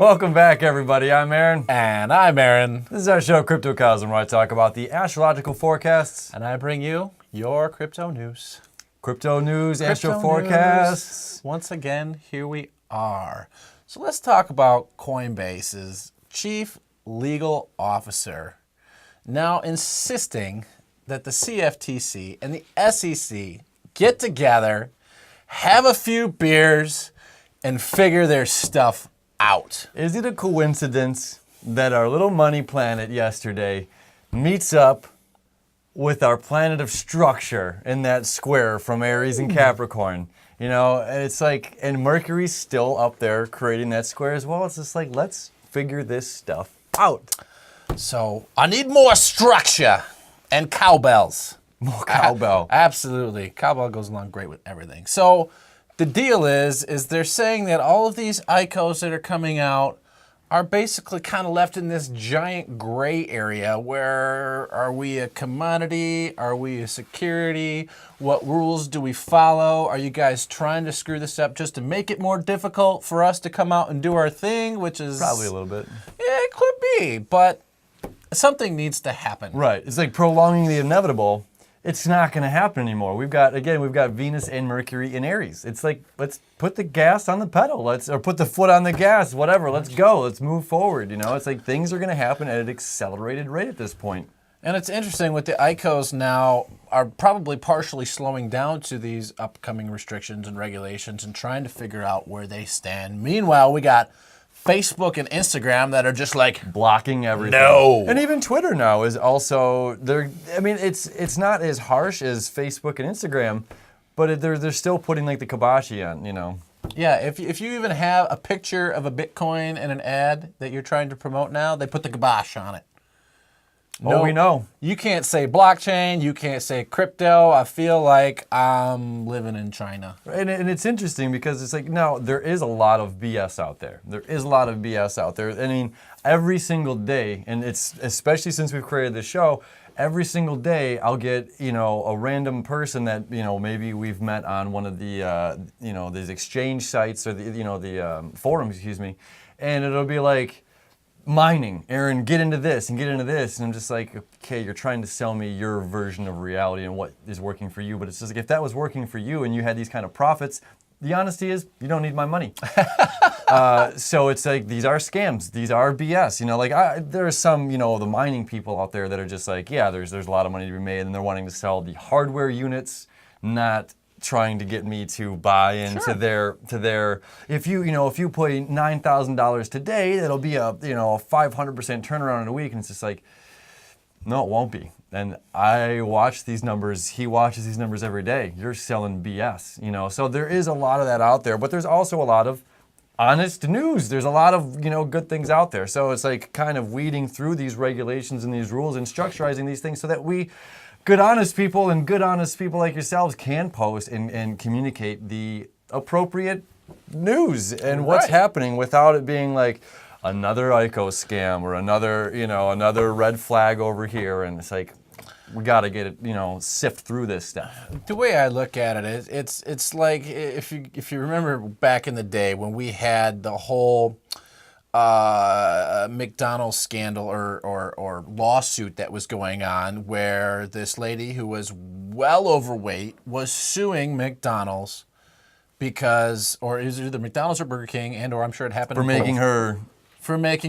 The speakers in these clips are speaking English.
Welcome back, everybody. I'm Aaron. And I'm Aaron. This is our show, Crypto Cosm, where I talk about the astrological forecasts. And I bring you your crypto news. Crypto news, astro forecasts. Once again, here we are. So let's talk about Coinbase's chief legal officer now insisting that the CFTC and the SEC get together, have a few beers, and figure their stuff out. Is it a coincidence that our little money planet yesterday meets up with our planet of structure in that square from Aries and Capricorn? You know, and it's like, and Mercury's still up there creating that square as well. It's just like, let's figure this stuff out. So I need more structure and cowbells. More cowbell. Absolutely. Cowbell goes along great with everything. So the deal is they're saying that all of these ICOs that are coming out are basically kind of left in this giant gray area where are we a commodity? Are we a security? What rules do we follow? Are you guys trying to screw this up just to make it more difficult for us to come out and do our thing, which is... Probably a little bit. Yeah, it could be, but something needs to happen. Right. It's like prolonging the inevitable. It's not going to happen anymore. We've got Venus and Mercury in Aries. It's like, let's put the gas on the pedal. Or put the foot on the gas, whatever. Let's go. Let's move forward. You know, it's like things are going to happen at an accelerated rate at this point. And it's interesting with the ICOs now are probably partially slowing down to these upcoming restrictions and regulations and trying to figure out where they stand. Meanwhile, we got Facebook and Instagram that are just like blocking everything. No. And even Twitter now is also it's not as harsh as Facebook and Instagram, but they're still putting like the kibosh on, you know. Yeah, if you even have a picture of a Bitcoin and an ad that you're trying to promote now, they put the kibosh on it. No, we know. You can't say blockchain, you can't say crypto. I feel like I'm living in China. And it's interesting because it's like, no, there is a lot of BS out there. There is a lot of BS out there. I mean, every single day, and it's especially since we've created this show, every single day I'll get, you know, a random person that, you know, maybe we've met on one of the, you know, these exchange sites or the, you know, the forums, excuse me, and it'll be like, mining, Aaron, get into this and get into this. And I'm just like, okay, you're trying to sell me your version of reality and what is working for you. But it's just like, if that was working for you and you had these kind of profits, the honesty is you don't need my money. So it's like, these are scams. These are BS. You know, like there are some, you know, the mining people out there that are just like, yeah, there's a lot of money to be made and they're wanting to sell the hardware units, not trying to get me to buy into their if you put $9,000 today, that'll be a 500% turnaround in a week, and it's just like, no, it won't be. And I watch these numbers, he watches these numbers every day. You're selling BS, you know. So there is a lot of that out there, but there's also a lot of honest news. There's a lot of, you know, good things out there. So it's like kind of weeding through these regulations and these rules and structurizing these things so that we good honest people like yourselves can post and communicate the appropriate news and what's happening without it being like another ICO scam or another red flag over here. And it's like, we got to get it, you know, sift through this stuff. The way I look at it is it's like if you remember back in the day when we had the whole McDonald's scandal or lawsuit that was going on where this lady who was well overweight was suing McDonald's because, or is it either McDonald's or Burger King, and or I'm sure it happened for making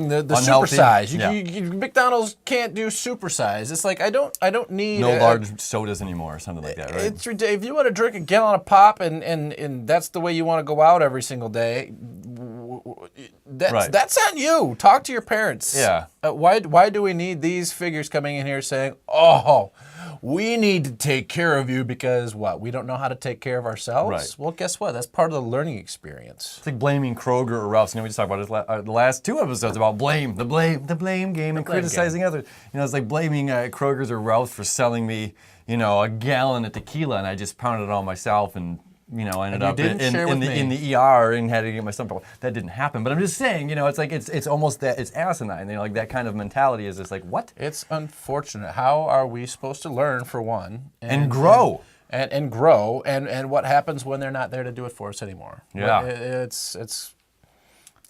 the unhealthy. Supersize. McDonald's can't do supersize. It's like I don't need no large sodas anymore or something like that, right? It's ridiculous. If you want to drink a gallon of pop and that's the way you want to go out every single day, that's on you. Talk to your parents. Yeah. Why do we need these figures coming in here saying, oh, we need to take care of you because what? We don't know how to take care of ourselves? Right. Well, guess what? That's part of the learning experience. It's like blaming Kroger or Ralph's. You know, we just talked about this the last two episodes about the blame game and criticizing others. You know, it's like blaming Kroger's or Ralph's for selling me, you know, a gallon of tequila and I just pounded it all myself and, you know, ended up in the ER and had to get my stomach. That didn't happen. But I'm just saying, you know, it's like it's almost that it's asinine. You know, like that kind of mentality is just like, what? It's unfortunate. How are we supposed to learn for one and grow? And grow and what happens when they're not there to do it for us anymore? Yeah. It's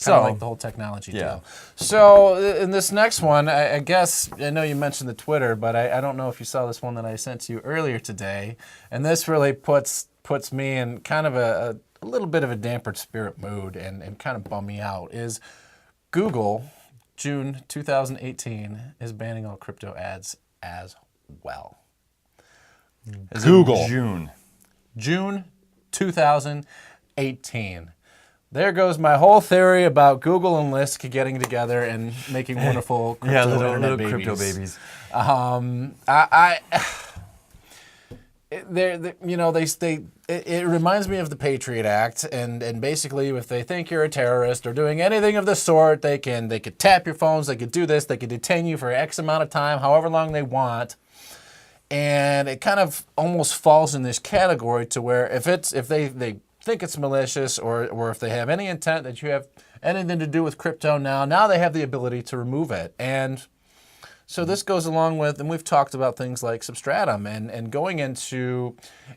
Kind of So, like the whole technology yeah. deal. So in this next one, I guess, I know you mentioned the Twitter, but I don't know if you saw this one that I sent to you earlier today. And this really puts me in kind of a little bit of a dampered spirit mood and kind of bum me out, is Google, June 2018, is banning all crypto ads as well. Is it Google. June 2018. There goes my whole theory about Google and Lisk getting together and making wonderful crypto Yeah, little internet crypto babies. It reminds me of the Patriot Act, and basically, if they think you're a terrorist or doing anything of the sort, they could tap your phones, they could do this, they could detain you for X amount of time, however long they want. And it kind of almost falls in this category to where if they think it's malicious or if they have any intent that you have anything to do with crypto now they have the ability to remove it. And so this goes along with, and we've talked about things like Substratum and going into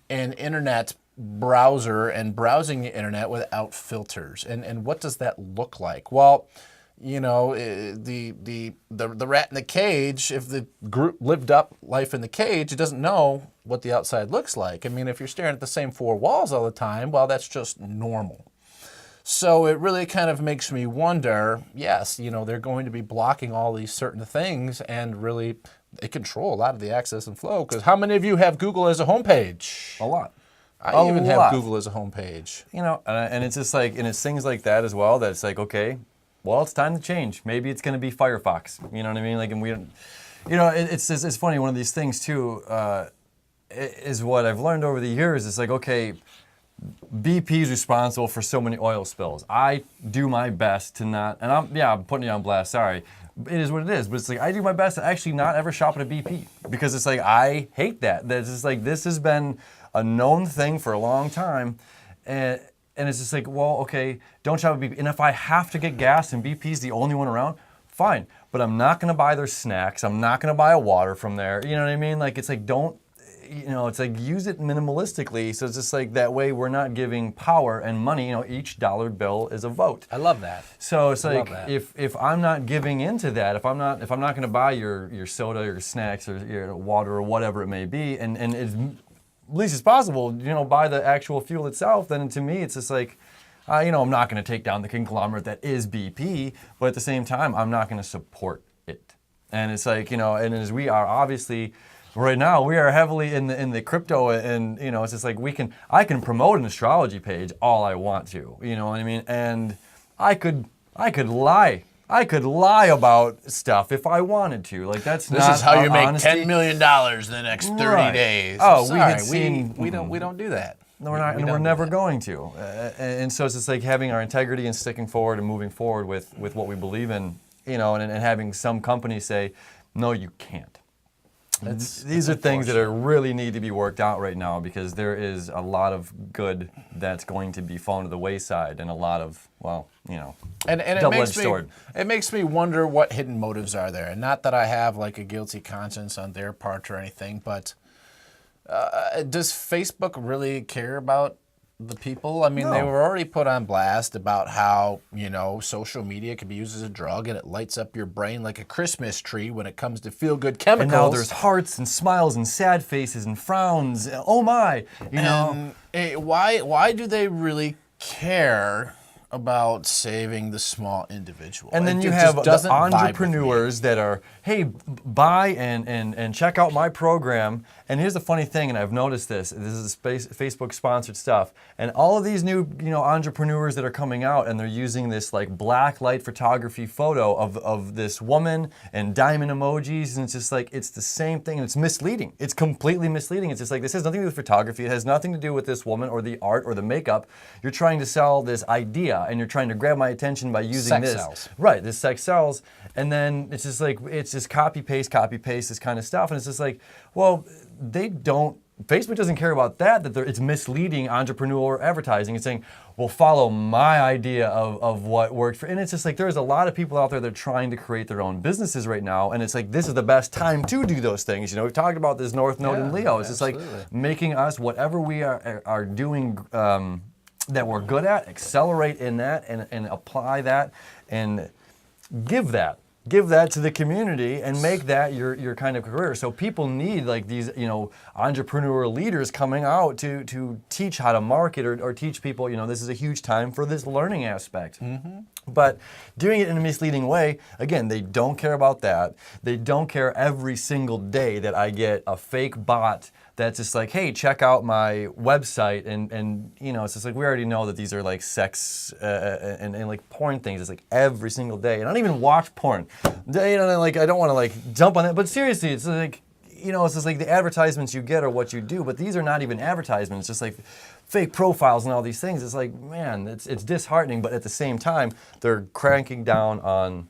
an internet browser and browsing the internet without filters. And what does that look like? Well, you know, the rat in the cage, if the group lived up life in the cage, it doesn't know what the outside looks like. I mean, if you're staring at the same four walls all the time, well, that's just normal. So it really kind of makes me wonder, yes, you know, they're going to be blocking all these certain things, and really they control a lot of the access and flow. Because how many of you have Google as a homepage? A lot. I even have lot. Google as a homepage. You know, and it's just like, and it's things like that as well, that it's like, okay, well, it's time to change. Maybe it's going to be Firefox. You know what I mean? Like, and we don't, you know, it's funny. One of these things too is what I've learned over the years. It's like, okay, BP is responsible for so many oil spills. I do my best to not, and I'm putting you on blast. Sorry, it is what it is. But it's like I do my best to actually not ever shop at a BP, because it's like I hate that. That's just like, this has been a known thing for a long time, and it's just like, well, okay, don't shop at BP. And if I have to get gas and BP's the only one around, fine. But I'm not going to buy their snacks. I'm not going to buy a water from there. You know what I mean? Like, it's like, don't, you know, it's like, use it minimalistically. So it's just like, that way we're not giving power and money. You know, each dollar bill is a vote. I love that. So it's like, if I'm not giving into that, if I'm not going to buy your soda, your snacks, or your water, or whatever it may be, and it's least as possible, you know, buy the actual fuel itself, then to me it's just like, you know, I'm not going to take down the conglomerate that is BP, but at the same time, I'm not going to support it. And it's like, you know, and as we are obviously, right now, we are heavily in the crypto, and, you know, it's just like, I can promote an astrology page all I want to, you know what I mean? And I could lie. I could lie about stuff if I wanted to. Like, that's not This is how you make honesty. $10 million in the next 30 Right. days. Oh, Sorry, we don't do that. No, we're not, and we're never going to. And so it's just like having our integrity and sticking forward and moving forward with what we believe in, you know, and having some companies say, no, you can't. These are things that really need to be worked out right now, because there is a lot of good that's going to be fallen to the wayside, and a lot of, well, you know, and double-edged sword. It makes me wonder what hidden motives are there. And not that I have like a guilty conscience on their part or anything, but does Facebook really care about the people? I mean, they No. were already put on blast about how, you know, social media can be used as a drug, and it lights up your brain like a Christmas tree when it comes to feel-good chemicals. And now there's hearts and smiles and sad faces and frowns. Oh my, you know. Why do they really care about saving the small individual? And then It you just have the doesn't vibe with me. entrepreneurs that are, hey, buy and check out my program. And here's the funny thing, and I've noticed this is Facebook sponsored stuff, and all of these new, you know, entrepreneurs that are coming out, and they're using this like black light photography photo of this woman and diamond emojis, and it's just like, it's the same thing, and it's misleading. It's completely misleading. It's just like, this has nothing to do with photography. It has nothing to do with this woman or the art or the makeup. You're trying to sell this idea, and you're trying to grab my attention by using Sex this. sells. Right, this sex sells, and then it's just like, it's just copy paste, this kind of stuff, and it's just like, well, they don't, Facebook doesn't care about that it's misleading entrepreneurial advertising. It's saying, well, follow my idea of what worked for, and it's just like, there's a lot of people out there that are trying to create their own businesses right now, and it's like, this is the best time to do those things. You know, we've talked about this North Node and Leo. It's just like making us, whatever we are doing, that we're good at, accelerate in that, and apply that, and give that to the community, and make that your kind of career. So people need like these, entrepreneurial leaders coming out to teach how to market or teach people, this is a huge time for this learning aspect. But doing it in a misleading way, again, they don't care about that. They don't care every single day that I get a fake bot that's just like, hey, check out my website, and it's just like, we already know that these are like sex and like porn things. It's like every single day, and I don't even watch porn. Like I don't want to like jump on that, but seriously, it's like, it's just like the advertisements you get are what you do, but these are not even advertisements. It's just like fake profiles and all these things. It's like, man, it's disheartening, but at the same time, they're cranking down on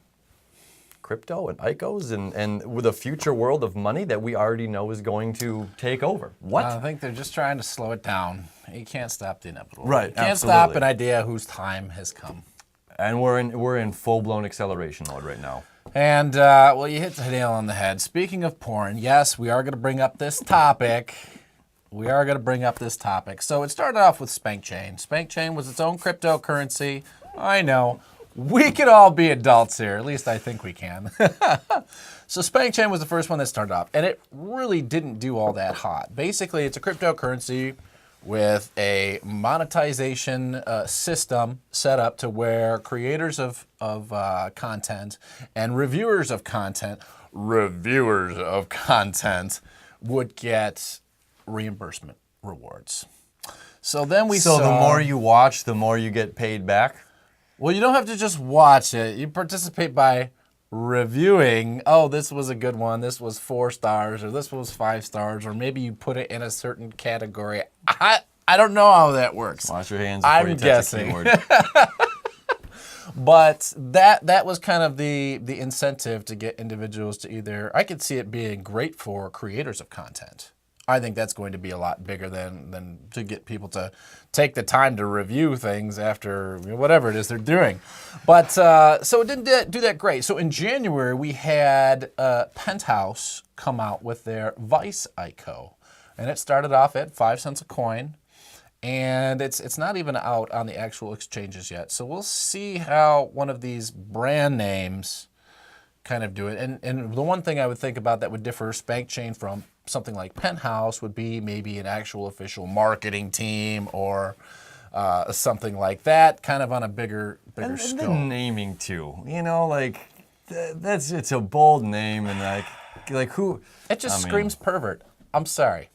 crypto and ICOs and with a future world of money that we already know is going to take over. What? I think they're just trying to slow it down. You can't stop the inevitable. Right, You can't absolutely. stop an idea whose time has come. And we're in full-blown acceleration mode right now. And, well, you hit the nail on the head. Speaking of porn, yes, we are going to bring up this topic. So it started off with SpankChain. SpankChain was its own cryptocurrency. I know. We can all be adults here. At least I think we can. So SpankChain was the first one that started off, and it really didn't do all that hot. Basically, it's a cryptocurrency with a monetization system set up to where creators of content and reviewers of content would get reimbursement rewards. So then we saw... So the more you watch, the more you get paid back? Well, you don't have to just watch it. You participate by reviewing, oh, this was a good one, this was 4 stars, or this was 5 stars, or maybe you put it in a certain category. I don't know how that works. Wash your hands before I'm you touch guessing. a keyword. But that was kind of the incentive to get individuals to either, I could see it being great for creators of content. I think that's going to be a lot bigger than to get people to take the time to review things after whatever it is they're doing. But so it didn't do that great. So in January, we had Penthouse come out with their Vice ICO. And it started off at 5 cents a coin. And it's not even out on the actual exchanges yet. So we'll see how one of these brand names kind of do it. And the one thing I would think about that would differ SpankChain from something like Penthouse would be maybe an actual official marketing team or something like that, kind of on a bigger And scope. the naming too, it's a bold name, and like who? It just screams pervert. I'm sorry.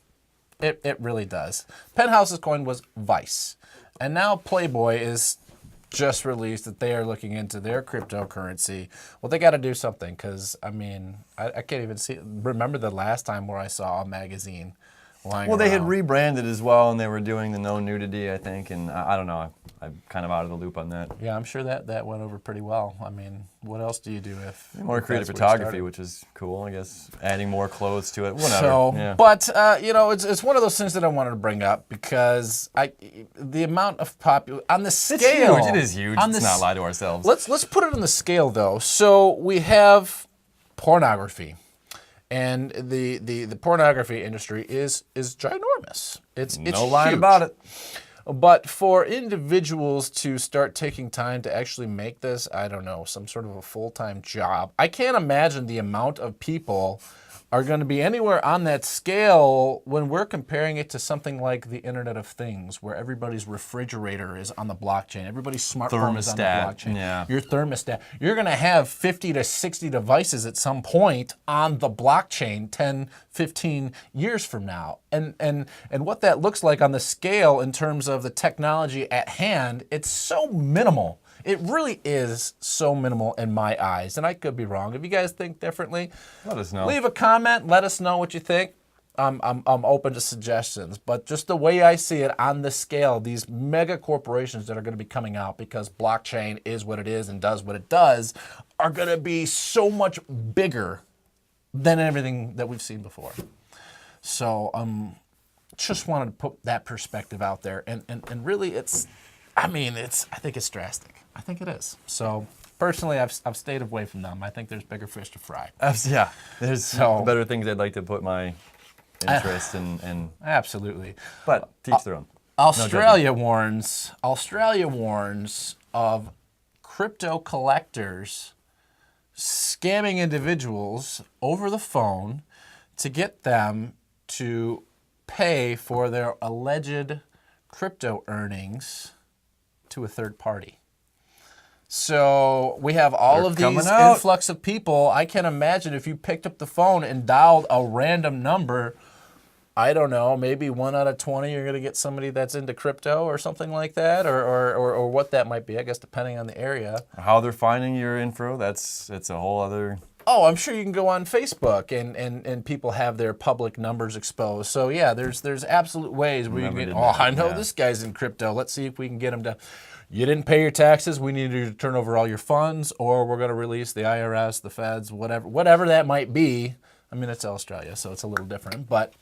It really does. Penthouse's coin was Vice. And now Playboy is just released that they are looking into their cryptocurrency. Well, they got to do something because, I can't even remember the last time where I saw a magazine lying Well, they had around. rebranded as well, and they were doing the no nudity, I think, and I don't know. I'm kind of out of the loop on that. Yeah, I'm sure that went over pretty well. What else do you do if More creative that's where you photography, started? which is cool, I guess. Adding more clothes to it, whatever. So, yeah. but it's one of those things that I wanted to bring up because the amount of on the It's scale. huge. It is huge. Let's not lie to ourselves. Let's put it on the scale though. So we have pornography, and the pornography industry is ginormous. It's No lying huge. about it. But for individuals to start taking time to actually make this, I don't know, some sort of a full-time job, I can't imagine the amount of people are going to be anywhere on that scale when we're comparing it to something like the Internet of Things, where everybody's refrigerator is on the blockchain, everybody's smartphone is on the Thermostat, blockchain. yeah. Your thermostat. You're going to have 50 to 60 devices at some point on the blockchain 10, 15 years from now. And what that looks like on the scale in terms of the technology at hand, it's so minimal. It really is so minimal in my eyes, and I could be wrong. If you guys think differently, Let us know. leave a comment. Let us know what you think. I'm open to suggestions, but just the way I see it on the scale, these mega corporations that are going to be coming out because blockchain is what it is and does what it does, are going to be so much bigger than everything that we've seen before. So just wanted to put that perspective out there, and really I think it's drastic. I think it is. So personally, I've stayed away from them. I think there's bigger fish to fry. Yeah, there's So- better things I'd like to put my interest in, Absolutely. but teach their own. Australia warns of crypto collectors scamming individuals over the phone to get them to pay for their alleged crypto earnings to a third party. So we have all of these influx of people. I can imagine if you picked up the phone and dialed a random number, I don't know, maybe 1 out of 20 you're going to get somebody that's into crypto or something like that, or what that might be, I guess, depending on the area. How they're finding your info, it's a whole other... Oh, I'm sure you can go on Facebook and people have their public numbers exposed. So yeah, there's absolute ways where you can, I know this guy's in crypto. Let's see if we can get him to, you didn't pay your taxes, we need you to turn over all your funds, or we're going to release the IRS, the feds, whatever that might be. I mean, it's Australia, so it's a little different, but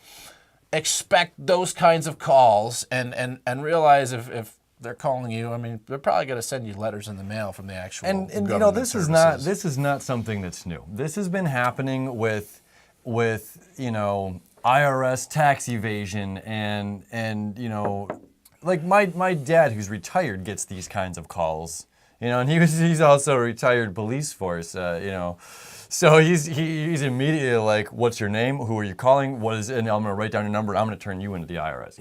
expect those kinds of calls and realize if they're calling you, I mean, they're probably going to send you letters in the mail from the actual and government services. This is not something that's new. This has been happening with IRS tax evasion and like my dad who's retired gets these kinds of calls, and he's also a retired police force, So he's immediately like, what's your name? Who are you calling? And I'm gonna write down your number. I'm gonna turn you into the IRS.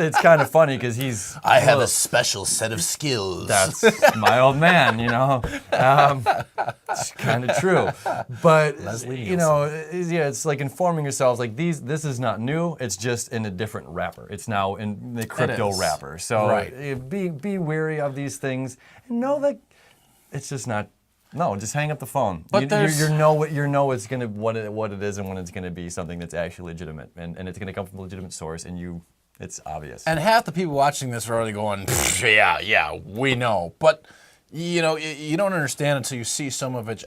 It's kind of funny because I have a special set of skills. That's my old man, It's kind of true, but it's like informing yourselves. Like this is not new. It's just in a different wrapper. It's now in the crypto wrapper. So be wary of these things and know that it's just not. No, just hang up the phone. But you know it's gonna what it is and when it's gonna be something that's actually legitimate and it's gonna come from a legitimate source and it's obvious. And half the people watching this are already going, yeah, we know. But you don't understand until you see so much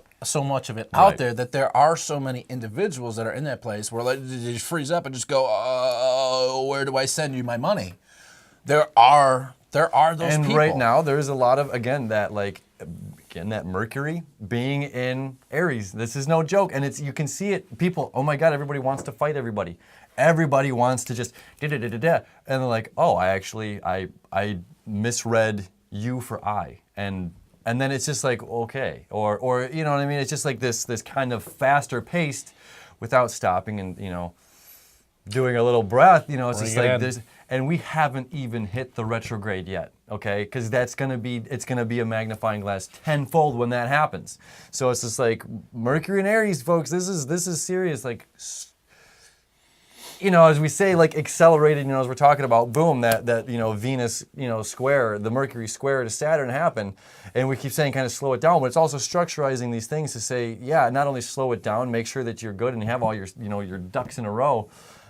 of it out there that there are so many individuals that are in that place where they just freeze up and just go, where do I send you my money? There are those people. And right now there's a lot of that Mercury being in Aries. This is no joke, and you can see it. People, oh my God, everybody wants to fight everybody. Everybody wants to just da-da-da-da-da. And they're like, oh, I misread you for I. And then it's just like, okay. Or you know what I mean? It's just like this kind of faster paced without stopping and, doing a little breath, it's just like this. And we haven't even hit the retrograde yet, okay? Because it's gonna be a magnifying glass tenfold when that happens. So it's just like Mercury and Aries, folks. This is serious. Like, as we say, like accelerated. As we're talking about, boom, that Venus, square, the Mercury square to Saturn happened, and we keep saying kind of slow it down, but it's also structurizing these things to say, yeah, not only slow it down, make sure that you're good and you have all your your ducks in a row.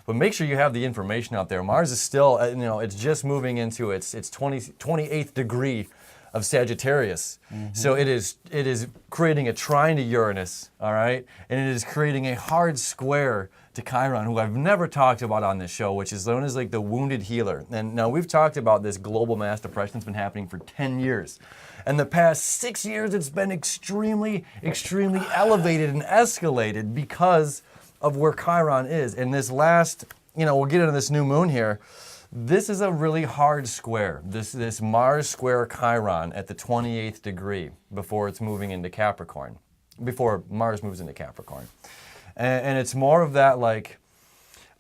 But make sure you have the information out there. Mars is still, it's just moving into its 28th degree of Sagittarius. Mm-hmm. So it is creating a trine to Uranus, all right? And it is creating a hard square to Chiron, who I've never talked about on this show, which is known as like the wounded healer. And now we've talked about this global mass depression that's been happening for 10 years. And the past 6 years, it's been extremely, extremely elevated and escalated because of where Chiron is. And this last, we'll get into this new moon here. This is a really hard square. This Mars square Chiron at the 28th degree before it's moving into Capricorn, before Mars moves into Capricorn. And it's more of that like,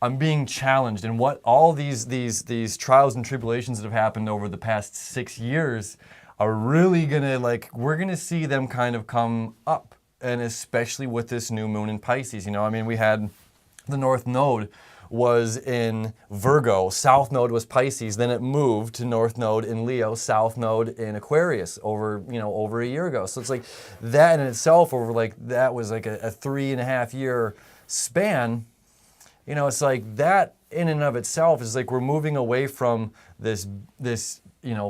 I'm being challenged, and what all these trials and tribulations that have happened over the past 6 years are really gonna we're gonna see them kind of come up. And especially with this new moon in Pisces, we had the North Node was in Virgo, South Node was Pisces, then it moved to North Node in Leo, South Node in Aquarius over a year ago. So it's like that in itself that was like a 3.5 year span. It's like that in and of itself is like we're moving away from this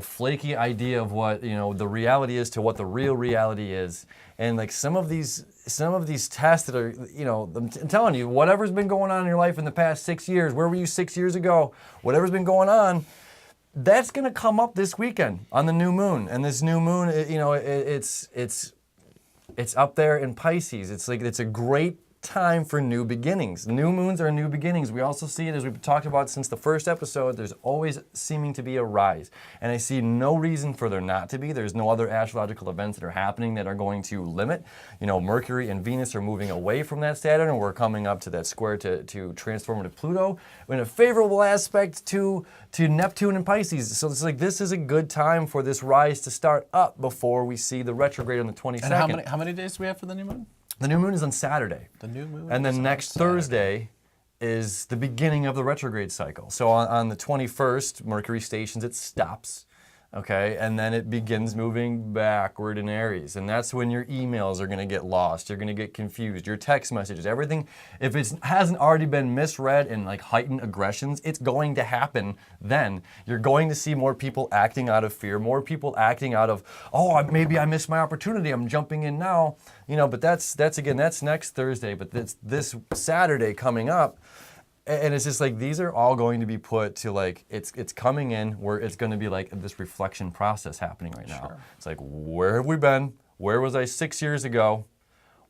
flaky idea of what the reality is to what the real reality is. And like some of these tests that are, I'm telling you, whatever's been going on in your life in the past 6 years, where were you 6 years ago? Whatever's been going on, that's gonna come up this weekend on the new moon. And this new moon, it's up there in Pisces. It's like it's a great time for new beginnings. New moons are new beginnings. We also see it, as we've talked about since the first episode, there's always seeming to be a rise. And I see no reason for there not to be. There's no other astrological events that are happening that are going to limit. You know, Mercury and Venus are moving away from that Saturn, and we're coming up to that square to transformative Pluto in a favorable aspect to Neptune and Pisces. So it's like this is a good time for this rise to start up before we see the retrograde on the 22nd. And how many days do we have for the new moon? The new moon is on Saturday. The new moon. And is then on next Saturday. Thursday is the beginning of the retrograde cycle. So on the 21st, Mercury stations, it stops. Okay, and then it begins moving backward in Aries. And that's when your emails are gonna get lost. You're gonna get confused. Your text messages, everything, if it hasn't already been misread and like heightened aggressions, it's going to happen then. You're going to see more people acting out of fear, more people acting out of, oh, maybe I missed my opportunity, I'm jumping in now. You know, but that's next Thursday, but this Saturday coming up. And it's just like, these are all going to be put to like, it's coming in where it's going to be like this reflection process happening right now. Sure. It's like, where have we been? Where was I 6 years ago?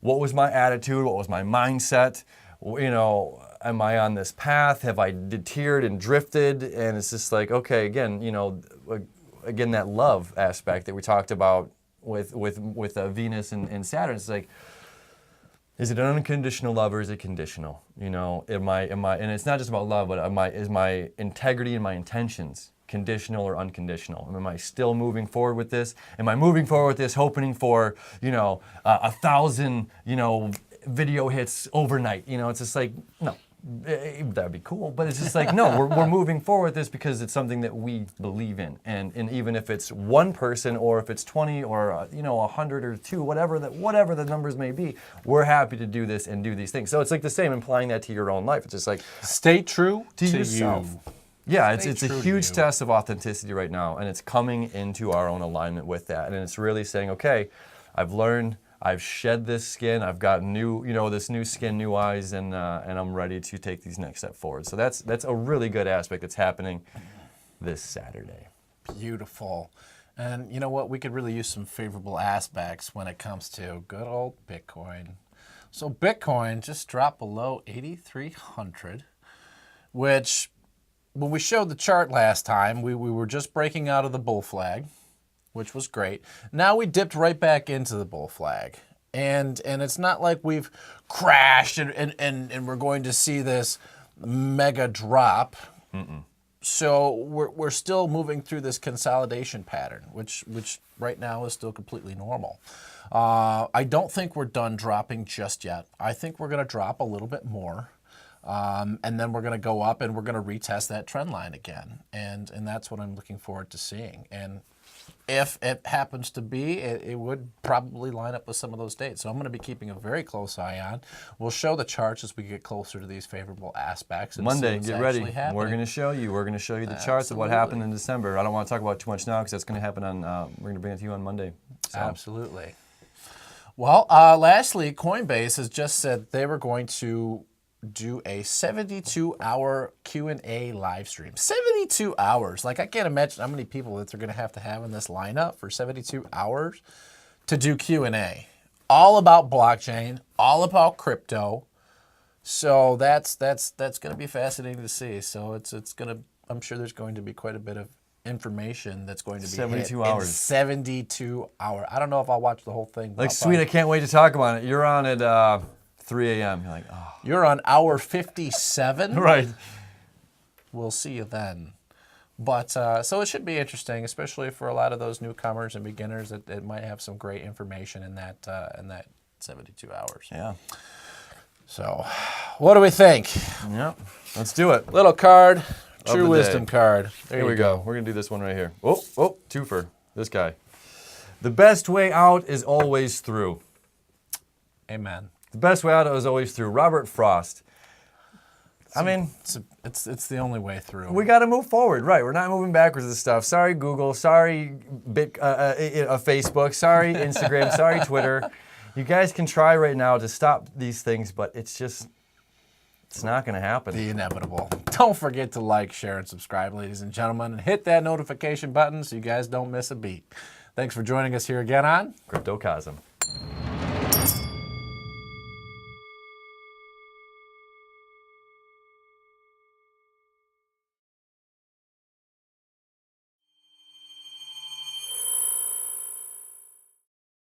What was my attitude? What was my mindset? You know, am I on this path? Have I deterred and drifted? And it's just like, okay, again, you know, again, that love aspect that we talked about with Venus and Saturn. It's like, is it an unconditional love or is it conditional? You know, am I, and it's not just about love, but is my integrity and my intentions conditional or unconditional? Am I still moving forward with this? Am I moving forward with this hoping for, you know, 1,000, you know, video hits overnight? You know, it's just like, no. That'd be cool, but it's just like, no, we're moving forward with this because it's something that we believe in, and even if it's one person or if it's 20 or you know 100 or 2, whatever the numbers may be, we're happy to do this and do these things. So it's like the same, implying that to your own life. It's just like stay true to yourself. You. Yeah, it's a huge test of authenticity right now, and it's coming into our own alignment with that, and it's really saying, okay, I've learned. I've shed this skin. I've got new, you know, this new skin, new eyes, and I'm ready to take these next step forward. So that's a really good aspect that's happening this Saturday. Beautiful. And you know what? We could really use some favorable aspects when it comes to good old Bitcoin. So Bitcoin just dropped below 8,300, which when we showed the chart last time, we were just breaking out of the bull flag, which was great. Now we dipped right back into the bull flag. And it's not like we've crashed and we're going to see this mega drop. Mm-mm. So we're still moving through this consolidation pattern, which right now is still completely normal. I don't think we're done dropping just yet. I think we're going to drop a little bit more. And then we're going to go up and we're going to retest that trend line again. And that's what I'm looking forward to seeing. And if it happens to be, it would probably line up with some of those dates. So I'm going to be keeping a very close eye on. We'll show the charts as we get closer to these favorable aspects. And Monday, get ready. We're going to show you. We're going to show you the charts of what happened in December. I don't want to talk about it too much now because that's going to happen on. We're going to bring it to you on Monday. So. Absolutely. Well, lastly, Coinbase has just said they were going to do a 72-hour Q&A live stream. 72 hours. Like, I can't imagine how many people that they're going to have in this lineup for 72 hours to do Q&A. All about blockchain, all about crypto. So that's going to be fascinating to see. So it's going to, I'm sure there's going to be quite a bit of information that's going to be 72 hours. 72 hours. I don't know if I'll watch the whole thing. Like, sweet, I can't wait to talk about it. You're on at 3 a.m. You're like, oh. You're on hour 57. Right. We'll see you then. But so it should be interesting, especially for a lot of those newcomers and beginners that it might have some great information in that 72 hours. Yeah. So, what do we think? Yeah. Let's do it. Little card, true wisdom card. Here we go. We're gonna do this one right here. Oh, twofer. This guy. The best way out is always through. Amen. The best way out is always through. Robert Frost. I mean, it's the only way through. We got to move forward, right? We're not moving backwards with this stuff. Sorry, Google. Sorry, Facebook. Sorry, Instagram. Sorry, Twitter. You guys can try right now to stop these things, but it's not going to happen. The inevitable. Don't forget to like, share, and subscribe, ladies and gentlemen, and hit that notification button so you guys don't miss a beat. Thanks for joining us here again on Crypto Cosm.